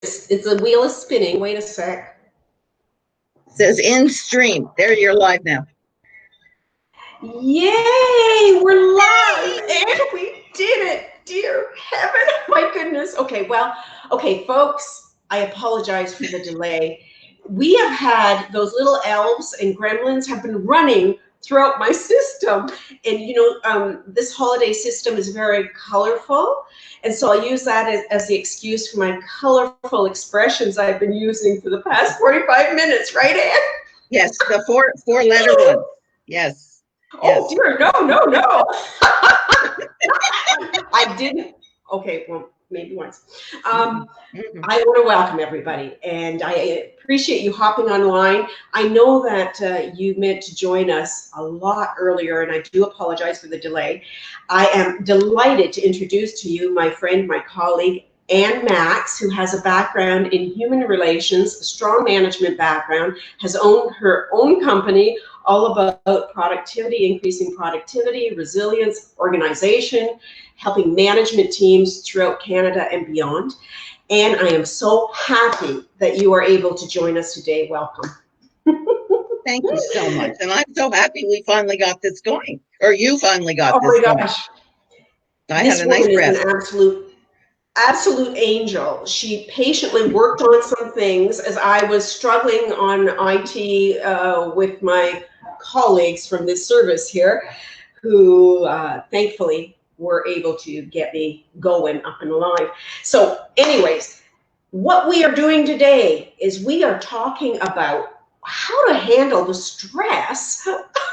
It's the wheel is spinning. Wait a sec. It says in stream. There, you're live now. Yay! We're live, and we did it! Dear heaven, my goodness. Okay, folks. I apologize for the delay. We have had those little elves and gremlins have been running throughout my system, and this holiday system is very colorful, and so I'll use that as the excuse for my colorful expressions I've been using for the past 45 minutes, right, Anne? Yes, the four-letter one. Yes. Oh dear, no. I didn't. Okay, well, maybe once. I want to welcome everybody, and I appreciate you hopping online. I know that you meant to join us a lot earlier, and I do apologize for the delay. I am delighted to introduce to you my friend, my colleague, Anne Max, who has a background in human relations, a strong management background, has owned her own company all about productivity, increasing productivity, resilience, organization, helping management teams throughout Canada and beyond. And I am so happy that you are able to join us today. Welcome. Thank you so much. And I'm so happy we finally got this going, or you finally got this going. Oh my gosh. I had a nice rest. This woman is an absolute angel. She patiently worked on some things as I was struggling on IT with my colleagues from this service here, who thankfully were able to get me going up and alive. So anyways, what we are doing today is we are talking about how to handle the stress,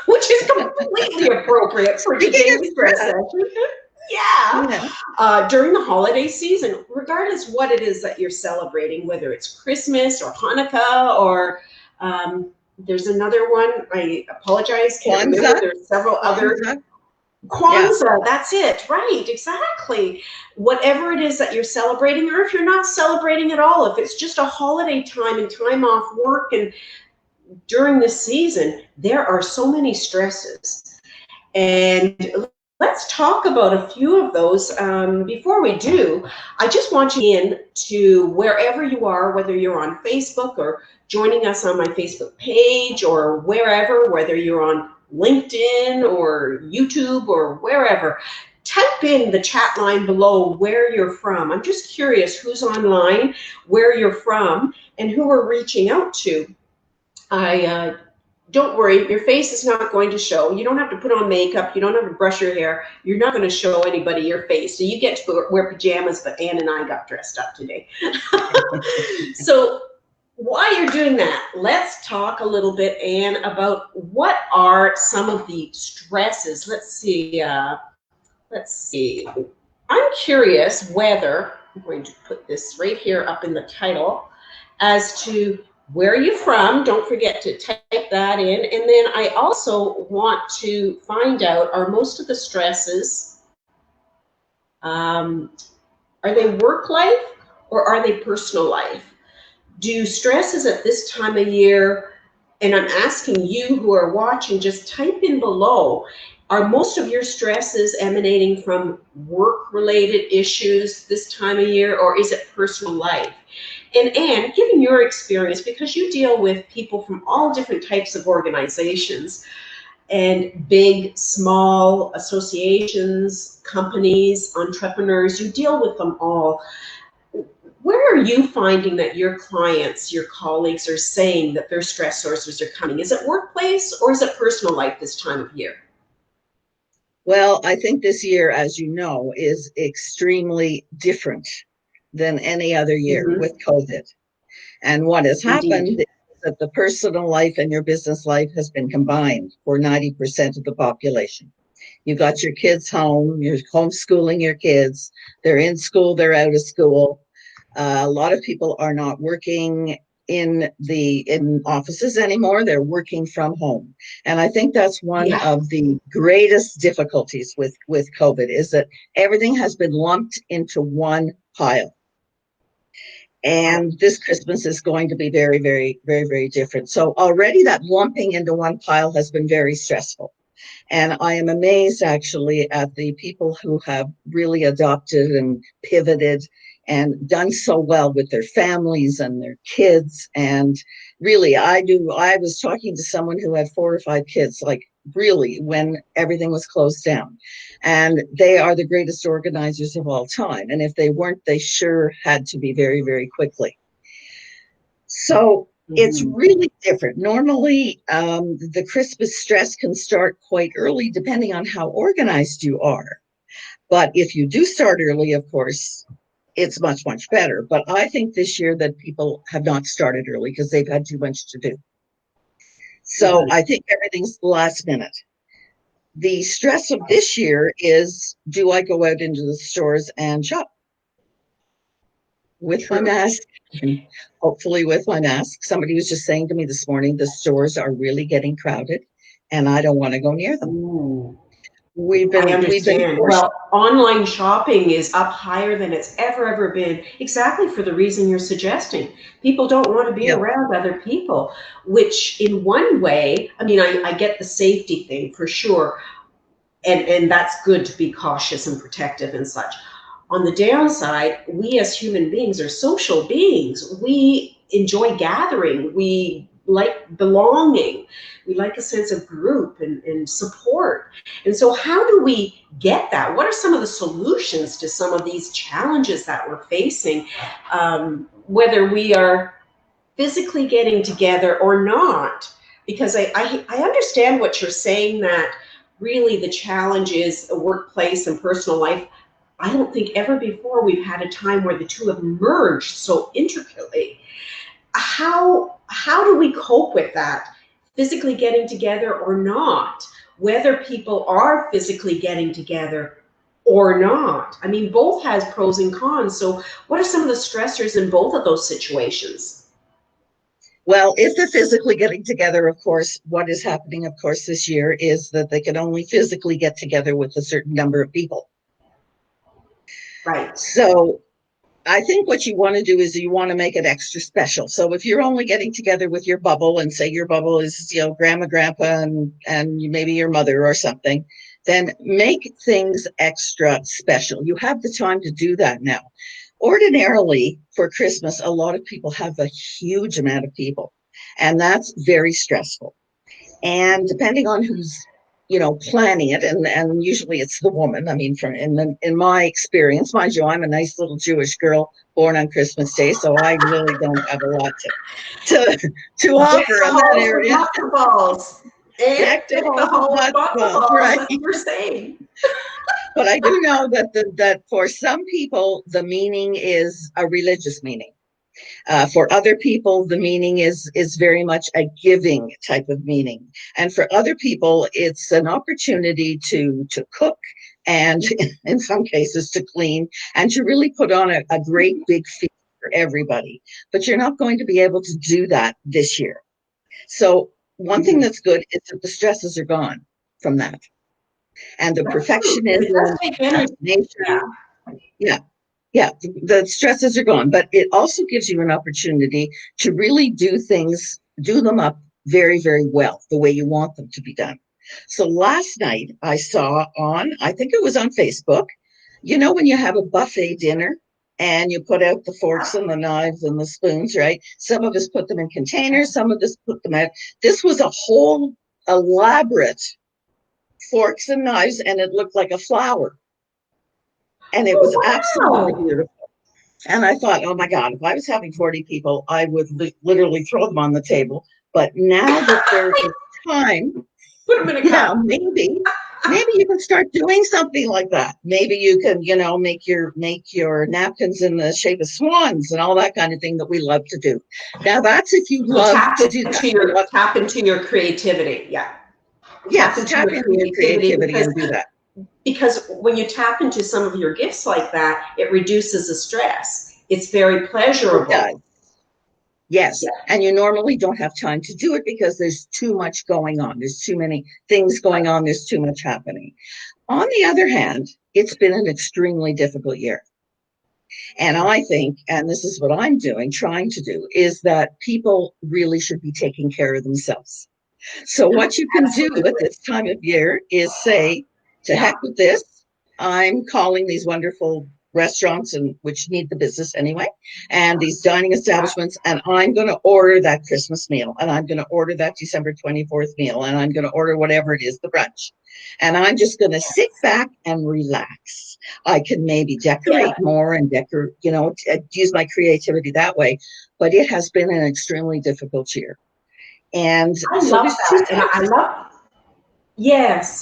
which is completely appropriate for today's stress session. Yeah. During the holiday season, regardless what it is that you're celebrating, whether it's Christmas or Hanukkah or there's another one. I apologize. Can't remember. There's several other. Kwanzaa, that's it. Right, exactly. Whatever it is that you're celebrating, or if you're not celebrating at all, if it's just a holiday time and time off work, and during this season, there are so many stresses. And let's talk about a few of those. Before we do, I just want you in to wherever you are, whether you're on Facebook or joining us on my Facebook page or wherever, whether you're on LinkedIn or YouTube or wherever, type in the chat line below where you're from. I'm just curious who's online, where you're from, and who we're reaching out to. Don't worry, your face is not going to show. You don't have to put on makeup. You don't have to brush your hair. You're not going to show anybody your face. So you get to wear pajamas, but Anne and I got dressed up today. So while you're doing that, let's talk a little bit, Anne, about what are some of the stresses. Let's see. I'm curious whether, I'm going to put this right here up in the title, as to where are you from? Don't forget to type that in. And then I also want to find out, are most of the stresses, are they work life or are they personal life? Do stresses at this time of year, and I'm asking you who are watching, just type in below, are most of your stresses emanating from work-related issues this time of year, or is it personal life? And Anne, given your experience, because you deal with people from all different types of organizations and big, small associations, companies, entrepreneurs, you deal with them all. Where are you finding that your clients, your colleagues are saying that their stress sources are coming? Is it workplace or is it personal life this time of year? Well, I think this year, as you know, is extremely different than any other year with COVID. And what has happened is that the personal life and your business life has been combined for 90% of the population. You've got your kids home, you're homeschooling your kids, they're in school, they're out of school. A lot of people are not working in offices anymore. They're working from home. And I think that's one of the greatest difficulties with COVID, is that everything has been lumped into one pile. And this Christmas is going to be very, very, very, very different. So already that lumping into one pile has been very stressful. And I am amazed actually at the people who have really adopted and pivoted and done so well with their families and their kids. And really, I was talking to someone who had 4 or 5 kids, like really when everything was closed down. And they are the greatest organizers of all time. And if they weren't, they sure had to be very, very quickly. So it's really different. Normally, the Christmas stress can start quite early, depending on how organized you are. But if you do start early, of course, it's much, much better. But I think this year that people have not started early because they've had too much to do. So I think everything's last minute. The stress of this year is, do I go out into the stores and shop with my mask? Hopefully with my mask. Somebody was just saying to me this morning, the stores are really getting crowded and I don't want to go near them. Ooh. We've been well, online shopping is up higher than it's ever been, exactly for the reason you're suggesting. People don't want to be around other people, which in one way, I mean, I get the safety thing for sure, and that's good to be cautious and protective and such. On the downside, we as human beings are social beings. We enjoy gathering. We like belonging. We like a sense of group and support. And so how do we get that? What are some of the solutions to some of these challenges that we're facing, whether we are physically getting together or not? Because I understand what you're saying, that really the challenge is a workplace and personal life. I don't think ever before we've had a time where the two have merged so intricately. How do we cope with that? Physically getting together or not, whether people are physically getting together or not. I mean, both has pros and cons. So what are some of the stressors in both of those situations? Well, if they're physically getting together, of course, what is happening, of course, this year is that they can only physically get together with a certain number of people. Right. So I think what you want to do is you want to make it extra special. So if you're only getting together with your bubble, and say your bubble is, grandma, grandpa, and maybe your mother or something, then make things extra special. You have the time to do that now. Ordinarily, for Christmas, a lot of people have a huge amount of people, and that's very stressful. And depending on who's planning it, and usually it's the woman. I mean, in my experience, mind you, I'm a nice little Jewish girl born on Christmas Day, so I really don't have a lot to offer in that area. Deck the whole balls, right? That's what you're saying. But I do know that for some people, the meaning is a religious meaning. For other people, the meaning is very much a giving type of meaning. And for other people, it's an opportunity to cook and in some cases to clean and to really put on a great big feast for everybody. But you're not going to be able to do that this year. So one thing that's good is that the stresses are gone from that. And the perfectionism, yeah, the stresses are gone, but it also gives you an opportunity to really do them up very, very well, the way you want them to be done. So last night I saw I think it was on Facebook, when you have a buffet dinner and you put out the forks and the knives and the spoons, right? Some of us put them in containers, some of us put them out. This was a whole elaborate forks and knives, and it looked like a flower. And it was absolutely beautiful. And I thought, oh my God, if I was having 40 people, I would literally throw them on the table. But now that there is time, put them in a cup. Maybe you can start doing something like that. Maybe you can, make your napkins in the shape of swans and all that kind of thing that we love to do. Now that's if you love to do that. Tap into your creativity. Yeah. Yes, tap into your creativity and do that. Because when you tap into some of your gifts like that, it reduces the stress. It's very pleasurable. It does. Yes. Yeah. And you normally don't have time to do it because there's too much going on. There's too many things going on. There's too much happening. On the other hand, it's been an extremely difficult year. And I think, and this is what I'm trying to do, is that people really should be taking care of themselves. So what you can do at this time of year is say, to heck with this. I'm calling these wonderful restaurants, and which need the business anyway, and these dining establishments, and I'm going to order that Christmas meal, and I'm going to order that December 24th meal, and I'm going to order whatever it is, the brunch. And I'm just going to sit back and relax. I can maybe decorate more and use my creativity that way, but it has been an extremely difficult year. And I love that. And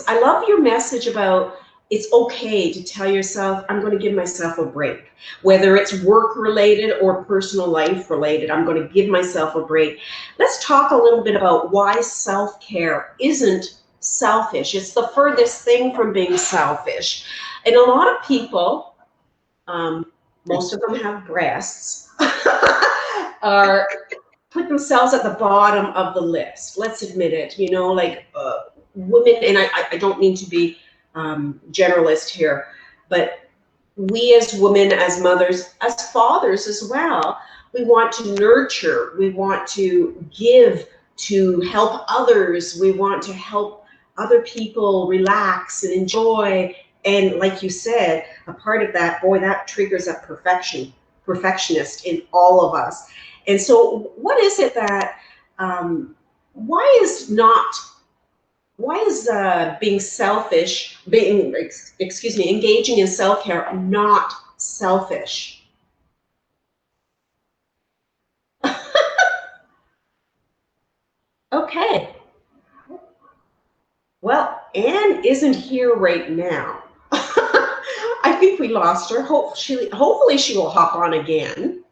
I love your message about it's okay to tell yourself, I'm going to give myself a break. Whether it's work related or personal life related, I'm going to give myself a break. Let's talk a little bit about why self-care isn't selfish. It's the furthest thing from being selfish. And a lot of people, most of them have breasts, are put themselves at the bottom of the list. Let's admit it, women, and I don't mean to be generalist here, but we as women, as mothers, as fathers as well, we want to nurture, we want to give, to help others, we want to help other people relax and enjoy. And like you said, a part of that, boy, that triggers a perfectionist in all of us. And so what is it that, why is engaging in self-care not selfish? Okay. Well, Anne isn't here right now. I think we lost her. Hopefully she will hop on again.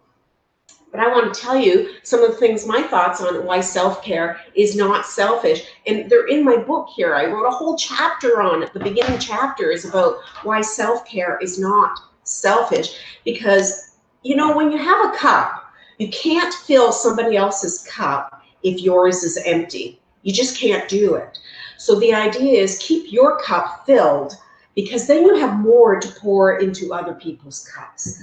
But I want to tell you some of the things, my thoughts on why self-care is not selfish. And they're in my book here. I wrote a whole chapter on it. The beginning chapter is about why self-care is not selfish. Because, when you have a cup, you can't fill somebody else's cup if yours is empty. You just can't do it. So the idea is keep your cup filled, because then you have more to pour into other people's cups.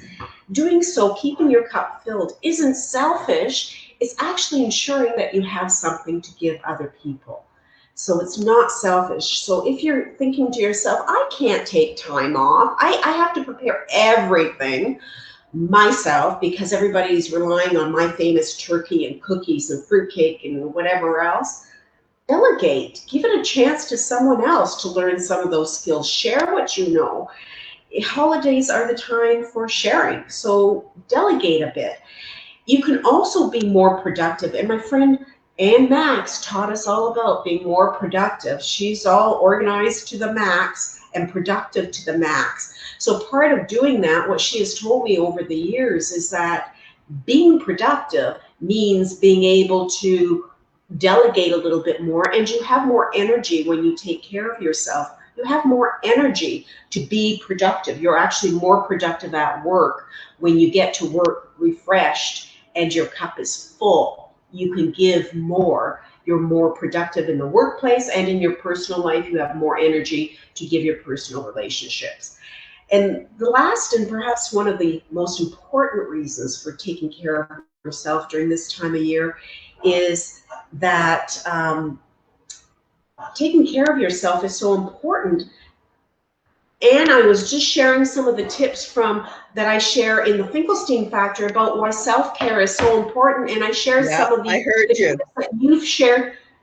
Doing so, keeping your cup filled, isn't selfish. It's actually ensuring that you have something to give other people. So it's not selfish. So if you're thinking to yourself, I can't take time off, I have to prepare everything myself because everybody's relying on my famous turkey and cookies and fruitcake and whatever else, delegate. Give it a chance to someone else to learn some of those skills. Share what you know. Holidays are the time for sharing, so delegate a bit. You can also be more productive, and my friend Ann Max taught us all about being more productive. She's all organized to the max and productive to the max. So part of doing that, what she has told me over the years, is that being productive means being able to delegate a little bit more, and you have more energy when you take care of yourself. You have more energy to be productive. You're actually more productive at work when you get to work refreshed and your cup is full. You can give more. You're more productive in the workplace, and in your personal life, you have more energy to give your personal relationships. And the last, and perhaps one of the most important reasons for taking care of yourself during this time of year, is that taking care of yourself is so important. And I was just sharing some of the tips that I share in the Finkelstein Factor about why self-care is so important. And I shared some of the tips that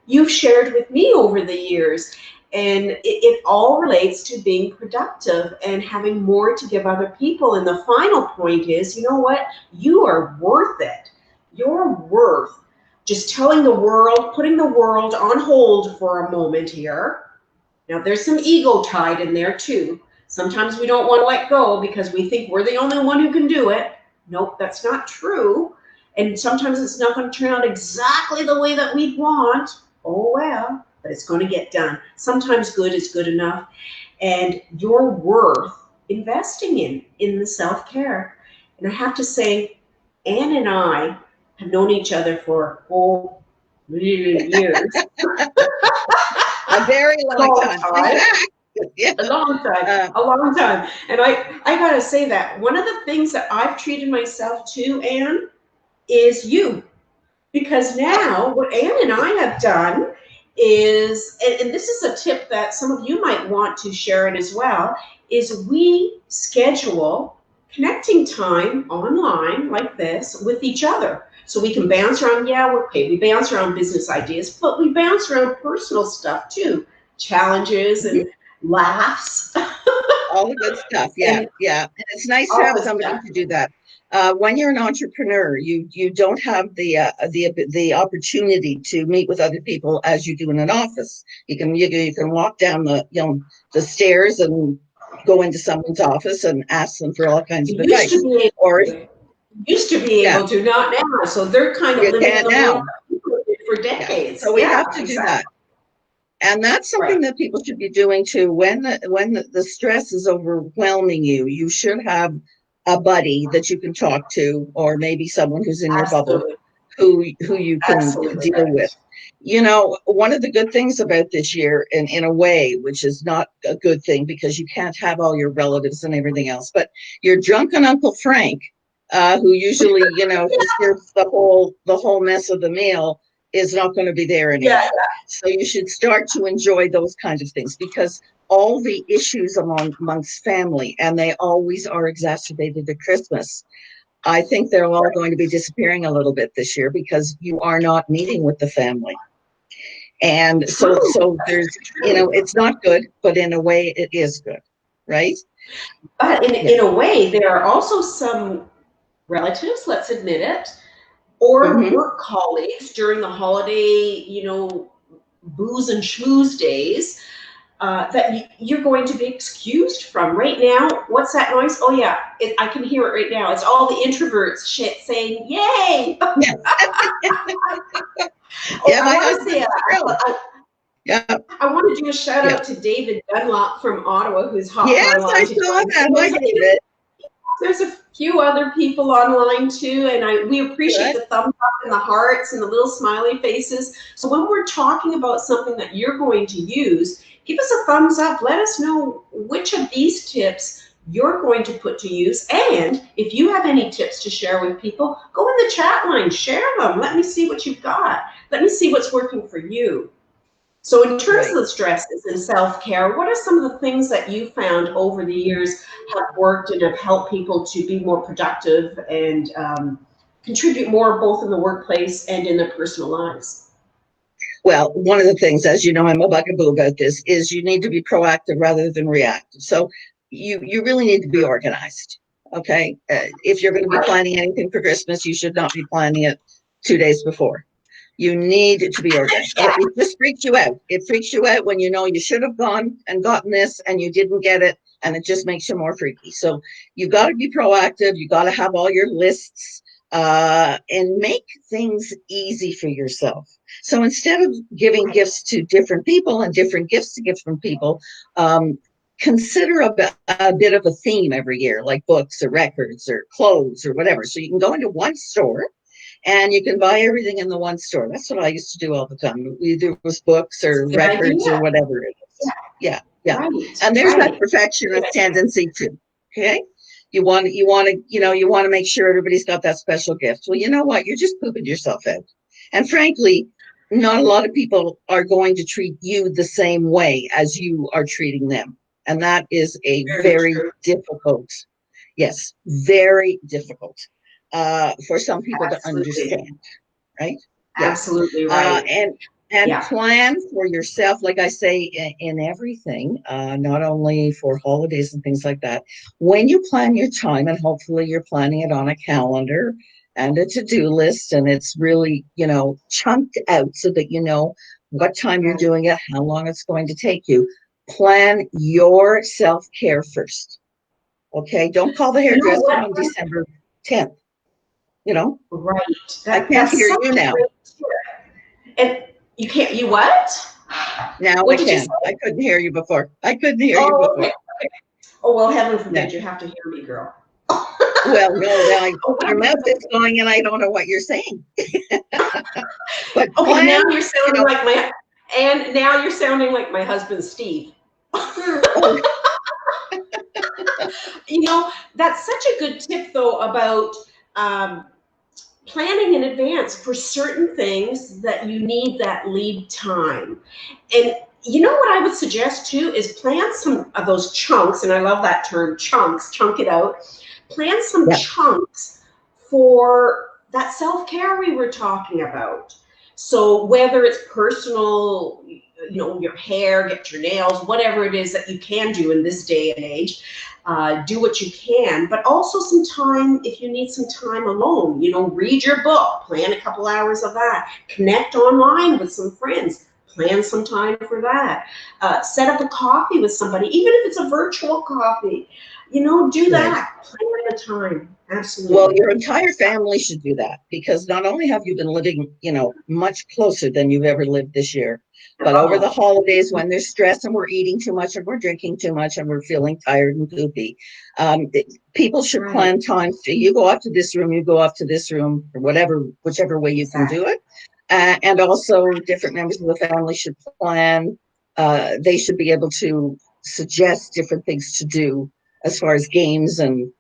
you've shared with me over the years. And it all relates to being productive and having more to give other people. And the final point is, you know what? You are worth it. You're worth just telling the world, putting the world on hold for a moment here. Now, there's some ego tied in there too. Sometimes we don't want to let go because we think we're the only one who can do it. Nope, that's not true. And sometimes it's not going to turn out exactly the way that we want. Oh, well, but it's going to get done. Sometimes good is good enough. And you're worth investing in the self-care. And I have to say, Anne and I have known each other for years. A very long time. Yeah. A long time. And I gotta say that one of the things that I've treated myself to, Anne, is you. Because now what Anne and I have done is, and this is a tip that some of you might want to share it as well, is we schedule connecting time online like this with each other. So we can bounce around, yeah, we're paid. We bounce around business ideas, but we bounce around personal stuff too. Challenges and laughs. All the good stuff. Yeah, And yeah. And it's nice to all have this somebody stuff. to do that. When you're an entrepreneur, you don't have the opportunity to meet with other people as you do in an office. You can walk down the stairs and go into someone's office and ask them for all kinds of You used to advice. be Or able to, used to be yeah, able to, not now. So they're kind of you living in can't the world now. that people did for Yeah. decades. So we Yeah, have to do that. And that's something Right. that people should be doing too. When the stress is overwhelming you, you should have a buddy that you can talk to, or maybe someone who's in your bubble Absolutely. who you can Absolutely deal right. with. You know, one of the good things about this year, in a way, which is not a good thing because you can't have all your relatives and everything else, but your drunken Uncle Frank, who usually, disturbs the whole mess of the meal, is not going to be there Yeah. anymore. So you should start to enjoy those kinds of things, because all the issues amongst family, and they always are exacerbated at Christmas. I think they're all going to be disappearing a little bit this year because you are not meeting with the family. And so True. there's, True. it's not good, but in a way it is good, right? But Yeah. in a way, there are also some relatives, let's admit it, or Mm-hmm. work colleagues during the holiday, booze and schmooze days, that you're going to be excused from. Right now, what's that noise? Oh, yeah, I can hear it right now. It's all the introverts shit saying, yay! Yeah. Oh, Yeah, I my want to say, husband's thrilled. Yeah. I want to do a shout Yeah. out to David Dunlop from Ottawa, who's hopped Yes, I online to saw join. that. Hi, David. There's a few other people online too, and we appreciate Good. the thumbs up and the hearts and the little smiley faces. So when we're talking about something that you're going to use, give us a thumbs up. Let us know which of these tips you're going to put to use. And if you have any tips to share with people, go in the chat line, share them. Let me see what you've got. Let me see what's working for you. So in terms of the stresses and self-care, what are some of the things that you found over the years have worked and have helped people to be more productive and contribute more both in the workplace and in their personal lives? Well, one of the things, as you know, I'm a bugaboo about this, is you need to be proactive rather than reactive. So you really need to be organized. Okay. If you're going to be planning anything for Christmas, you should not be planning it 2 days before. You need to be organized. Yeah. It just freaks you out. It freaks you out when you know you should have gone and gotten this and you didn't get it, and it just makes you more freaky. So you got to be proactive. You got to have all your lists, and make things easy for yourself. So instead of giving gifts to different people and different gifts to different people, consider a bit of a theme every year, like books or records or clothes or whatever. So you can go into one store and you can buy everything in the one store. That's what I used to do all the time. Either it was books or Good records idea. or whatever it is. Yeah, yeah. Right. And there's that Right. perfectionist tendency too. Okay. You want to make sure everybody's got that special gift. Well, you know what? You're just pooping yourself out. And frankly, not a lot of people are going to treat you the same way as you are treating them. And that is a very difficult, yes, very difficult for some people to understand, right? Yeah. Absolutely right. And plan for yourself, like I say, in everything, not only for holidays and things like that. When you plan your time, and hopefully you're planning it on a calendar and a to-do list, and it's really, chunked out so that you know what time you're doing it, how long it's going to take you. Plan your self-care first. Okay? Don't call the hairdresser on December 10th. Right. I can't hear you now. And you can't, you what? Now I can. I couldn't hear you before. Okay. Oh, well, heaven forbid you have to hear me, girl. Well, no, your mouth is going and I don't know what you're saying. But okay, now you're sounding now you're sounding like my husband, Steve. Oh. That's such a good tip though about planning in advance for certain things that you need that lead time. And you know what I would suggest too is plan some of those chunks, and I love that term, chunks, chunk it out. Plan some chunks for that self-care we were talking about. So whether it's personal, your hair, get your nails, whatever it is that you can do in this day and age, do what you can, but also some time, if you need some time alone, read your book, plan a couple hours of that, connect online with some friends, plan some time for that, set up a coffee with somebody, even if it's a virtual coffee, do that, plan the time. Absolutely. Well, your entire family should do that, because not only have you been living, much closer than you've ever lived this year, but over the holidays when there's stress and we're eating too much and we're drinking too much and we're feeling tired and poopy, people should plan times. You go off to this room, you go off to this room, or whichever way you can do it. And also different members of the family should plan. They should be able to suggest different things to do as far as games and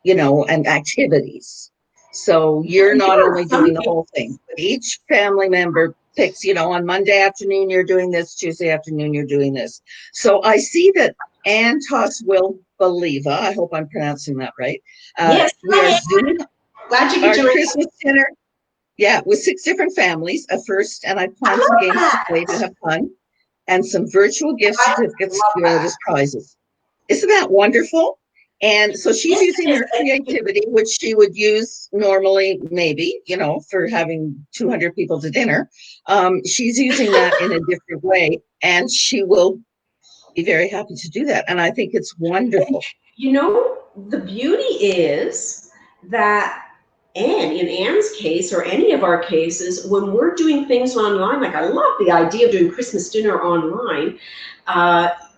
and activities. So you're not only doing the whole thing, but each family member picks, on Monday afternoon, you're doing this, Tuesday afternoon, you're doing this. So I see that Antos will believe, I hope I'm pronouncing that right. Yes, we are Zooming glad you could join our Christmas dinner. Yeah, with 6 different families at first, and I planned some games to play to have fun, and some virtual gift certificates as prizes. Isn't that wonderful? And so she's using her creativity, which she would use normally, maybe, for having 200 people to dinner. She's using that in a different way, and she will be very happy to do that. And I think it's wonderful. The beauty is that, and in Anne's case, or any of our cases, when we're doing things online, like I love the idea of doing Christmas dinner online,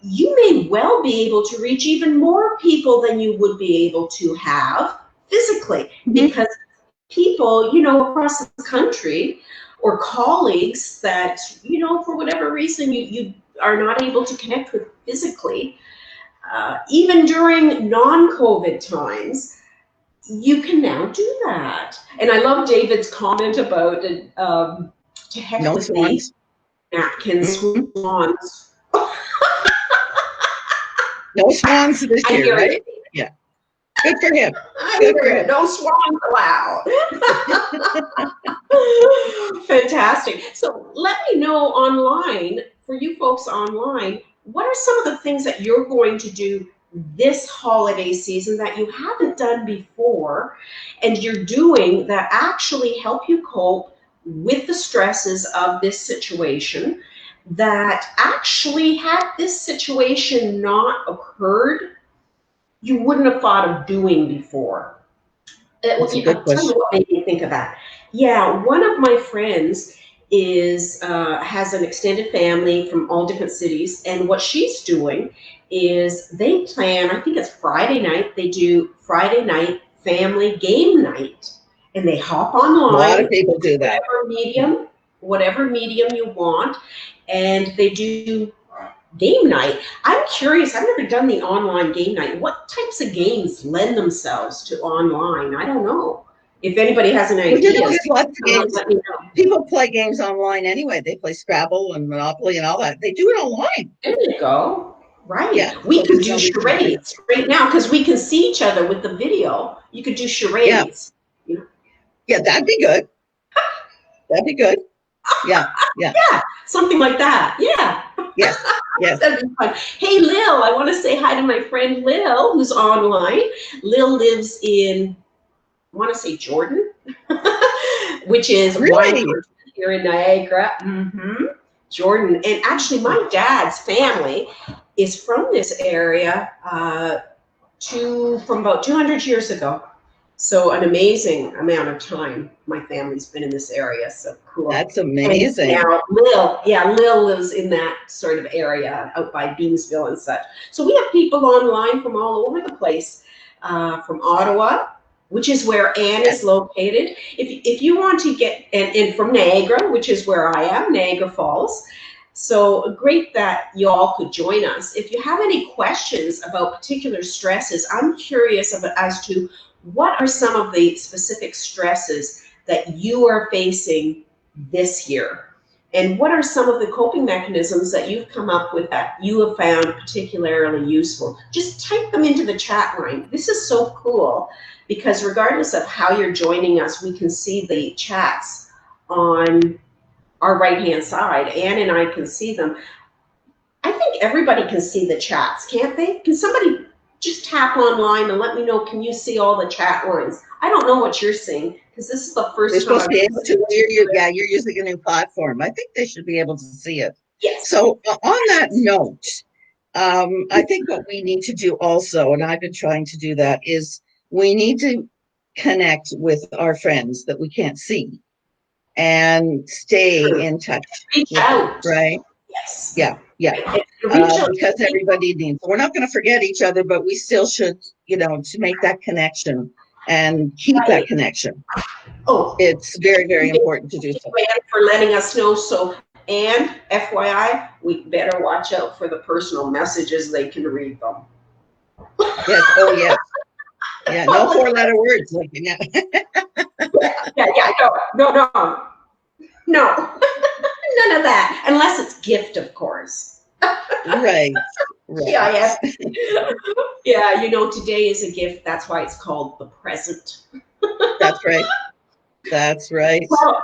you may well be able to reach even more people than you would be able to have physically, because people, across the country, or colleagues that, for whatever reason you are not able to connect with physically, even during non-COVID times, you can now do that. And I love David's comment about to heck with the napkins, swans. No swans this year, right? Yeah. Good for him. Good for him. No swans allowed. Fantastic. So let me know online, for you folks online, what are some of the things that you're going to do this holiday season that you haven't done before, and you're doing that actually help you cope with the stresses of this situation, that actually, had this situation not occurred, you wouldn't have thought of doing before? That's a good question. Tell you what made me think of that. Yeah, one of my friends has an extended family from all different cities, and what she's doing is they plan, I think it's Friday night, they do Friday night family game night, and they hop online. A lot of people do that. Whatever medium you want, and they do game night. I'm curious, I've never done the online game night. What types of games lend themselves to online? I don't know. If anybody has an idea, there's lots of games. Let me know. People play games online anyway. They play Scrabble and Monopoly and all that. They do it online. There you go. Right. Yeah. We could do charades right now because we can see each other with the video. You could do charades. Yeah, that'd be good. That'd be good. Yeah. Yeah. Something like that. Yeah. Yes. Yes. That'd be fun. Hey, Lil, I want to say hi to my friend Lil, who's online. Lil lives in, I want to say Jordan, which is here in Niagara. Jordan. And actually, my dad's family is from this area from about 200 years ago. So an amazing amount of time my family's been in this area. So cool. That's amazing. And now Lil lives in that sort of area out by Beamsville and such. So we have people online from all over the place, from Ottawa, which is where Anne is located. If you want to get, and from Niagara, which is where I am, Niagara Falls. So great that you all could join us. If you have any questions about particular stresses, I'm curious as to what are some of the specific stresses that you are facing this year. And what are some of the coping mechanisms that you've come up with that you have found particularly useful? Just type them into the chat line. This is so cool because regardless of how you're joining us, we can see the chats on our right-hand side. Anne and I can see them. I think everybody can see the chats, can't they? Can somebody just tap online and let me know, can you see all the chat lines? I don't know what you're seeing because this is the first time. You're using a new platform. I think they should be able to see it. Yes. So on that note, I think what we need to do also, and I've been trying to do that, is we need to connect with our friends that we can't see and stay in touch. Reach out. Right? Yes. Yeah. Because everybody needs, we're not going to forget each other, but we still should, to make that connection and keep that connection. Oh, it's very, very important to do so. For letting us know. So, and FYI, we better watch out for the personal messages. They can read them. Yes. Oh, yes. Yeah. No 4-letter words. Like, yeah. No. None of that, unless it's gift, of course. Right. Yeah. Yeah, today is a gift. That's why it's called the present. That's right. Well,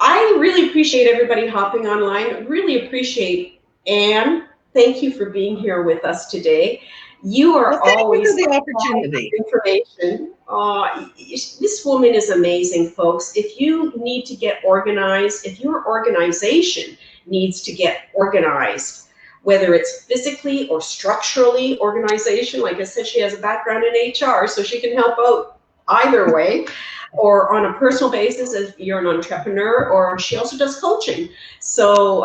I really appreciate everybody hopping online. Really appreciate Anne. Thank you for being here with us today. You are always the opportunity. Information. This woman is amazing, folks. If you need to get organized, if your organization needs to get organized, whether it's physically or structurally organization, like I said, she has a background in HR, so she can help out either way, or on a personal basis if you're an entrepreneur, or she also does coaching. So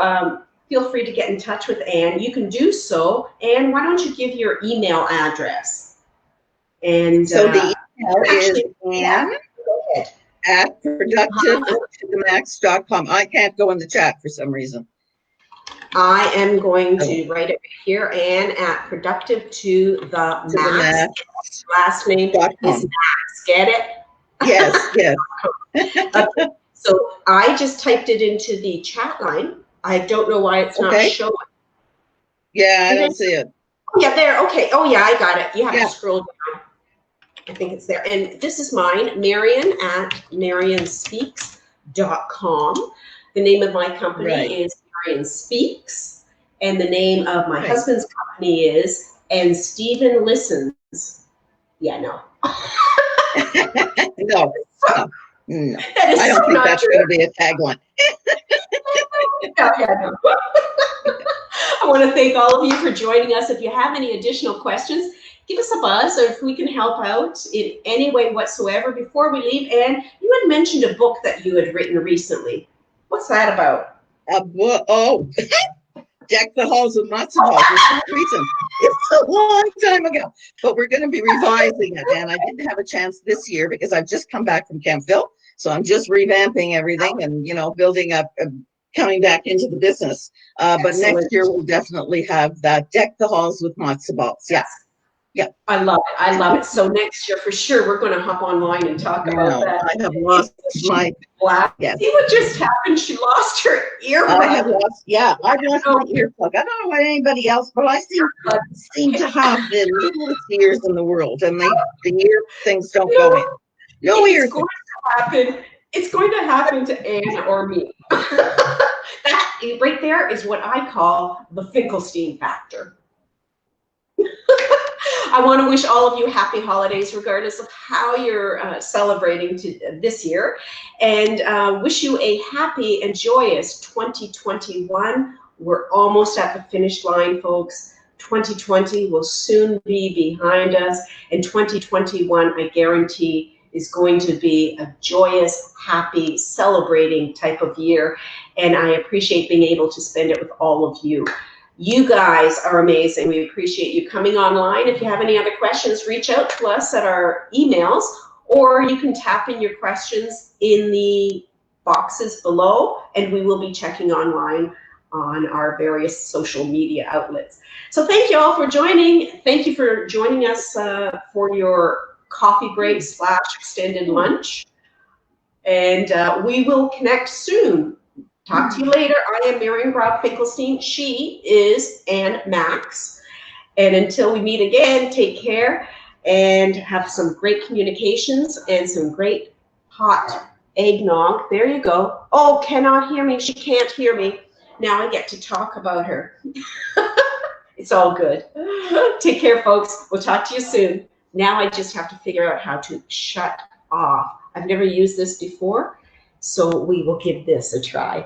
feel free to get in touch with Anne. You can do so. Anne, why don't you give your email address? And so the email is Anne at productivetothemax.com. I can't go in the chat for some reason. I am going to write it here, Anne at productivetothemax. Last name is Max. Get it? Yes. Okay. So I just typed it into the chat line. I don't know why it's not showing. Yeah, I don't see it. Oh, yeah, there. Okay. Oh, yeah, I got it. You have to scroll down. I think it's there. And this is mine, Marion at marionspeaks.com. The name of my company is Marion Speaks. And the name of my husband's company is And Stephen Listens. Yeah, no. No. I don't think that's going to be a tagline. No. I want to thank all of you for joining us. If you have any additional questions, give us a buzz, or if we can help out in any way whatsoever. Before we leave, Anne, you had mentioned a book that you had written recently. What's that about? A book? Oh, Deck the Halls with Matzo Balls. For some reason, it's a long time ago, but we're going to be revising it. And I didn't have a chance this year because I've just come back from Campville, so I'm just revamping everything and building up, coming back into the business. But next year we'll definitely have that Deck the Halls with Matzo Balls. Yeah. I love it. So next year, for sure, we're going to hop online and talk about that. I have lost my... See what just happened? She lost her earbud. I've lost my earplug. I don't know about anybody else, but I seem to have the littlest ears in the world, and the ear things don't go in. No ears. It's going to happen to Anne or me. That right there is what I call the Finkelstein factor. I want to wish all of you happy holidays, regardless of how you're celebrating this year, and wish you a happy and joyous 2021. We're almost at the finish line, folks. 2020 will soon be behind us, and 2021, I guarantee, is going to be a joyous, happy, celebrating type of year, and I appreciate being able to spend it with all of you. You guys are amazing. We appreciate you coming online. If you have any other questions, reach out to us at our emails, or you can tap in your questions in the boxes below, and we will be checking online on our various social media outlets. So thank you all for joining. Thank you for joining us for your coffee break / extended lunch. And we will connect soon. Talk to you later. I am Marion Grobb Finkelstein. She is Ann Max. And until we meet again, take care and have some great communications and some great hot eggnog. There you go. Oh, cannot hear me. She can't hear me. Now I get to talk about her. It's all good. Take care, folks. We'll talk to you soon. Now I just have to figure out how to shut off. I've never used this before, so we will give this a try.